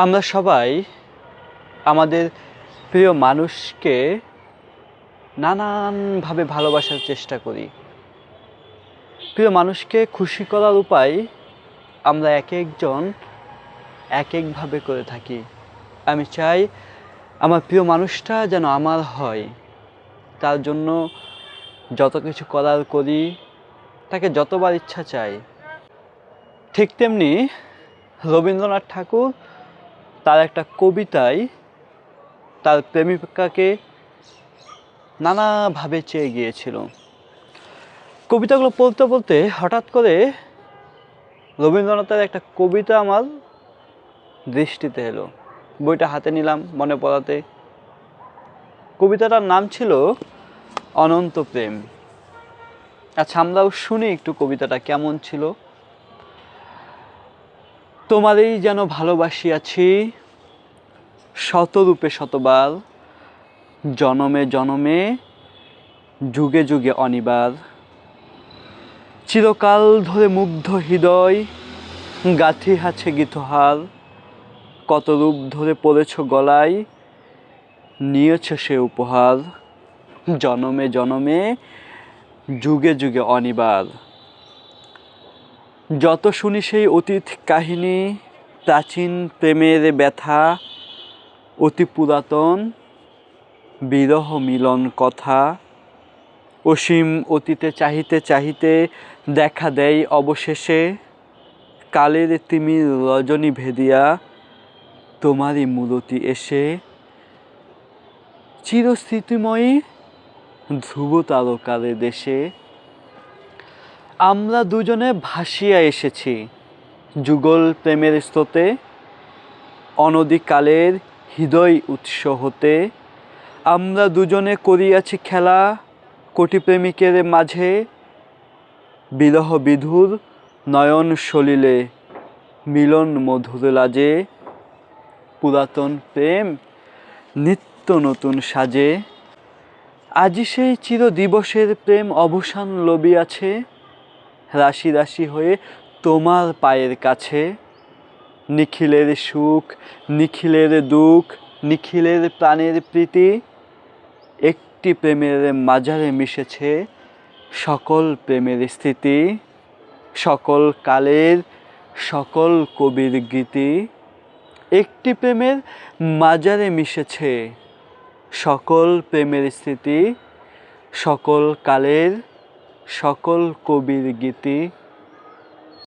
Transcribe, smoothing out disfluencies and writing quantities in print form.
আমরা সবাই আমাদের প্রিয় মানুষকে নানানভাবে ভালোবাসার চেষ্টা করি। প্রিয় মানুষকে খুশি করার উপায় আমরা এক একজন এক একভাবে করে থাকি। আমি চাই আমার প্রিয় মানুষটা যেন আমার হয়, তার জন্য যত কিছু করার করি, তাকে যতবার ইচ্ছা চাই। ঠিক তেমনি রবীন্দ্রনাথ ঠাকুর তার একটা কবিতায় তার প্রেমিকাকে নানাভাবে চেয়ে গিয়েছিল। কবিতাগুলো পড়তে পড়তে হঠাৎ করে রবীন্দ্রনাথের একটা কবিতা আমার দৃষ্টিতে এলো। বইটা হাতে নিলাম মনে পড়াতে। কবিতাটার নাম ছিল অনন্ত প্রেম। আচ্ছা, আমরাও শুনি একটু কবিতাটা কেমন ছিল। তোমারই যেন ভালোবাসিয়াছি শতরূপে শতবার, জনমে জনমে যুগে যুগে অনিবার। চিরকাল ধরে মুগ্ধ হৃদয় গাঁথিয়াছে গীতহার, কত রূপ ধরে পড়েছ গলায় নিয়েছে সে উপহার। জনমে জনমে যুগে যুগে অনিবার। যত শুনি সেই অতীত কাহিনী, প্রাচীন প্রেমের ব্যথা, অতি পুরাতন বিরহ মিলন কথা। অসীম অতীতে চাহিতে চাহিতে দেখা দেয় অবশেষে, কালের তিমির রজনী ভেদিয়া তোমারই মূরতি এসে। চিরস্মৃতিময়ী ধ্রুব তারকার দেশে আমরা দুজনে ভাসিয়া এসেছি যুগল প্রেমের স্রোতে, অনধিকালের হৃদয় উৎস হতে। আমরা দুজনে করিয়াছি খেলা কোটি প্রেমিকের মাঝে, বিরহ বিধুর নয়ন সলিলে মিলন মধুর লাজে। পুরাতন প্রেম নিত্য নতুন সাজে, আজি সেই চির দিবসের প্রেম অবসান লবিয়াছে, রাশি রাশি হয়ে তোমার পায়ের কাছে। নিখিলের সুখ নিখিলের দুঃখ নিখিলের প্রাণের প্রীতি, একটি প্রেমের মাঝারে মিশেছে সকল প্রেমের স্থিতি। সকল কালের সকল কবির গীতি, একটি প্রেমের মাঝারে মিশেছে সকল প্রেমের স্মৃতি। সকল কালের সকল কবির গীতি।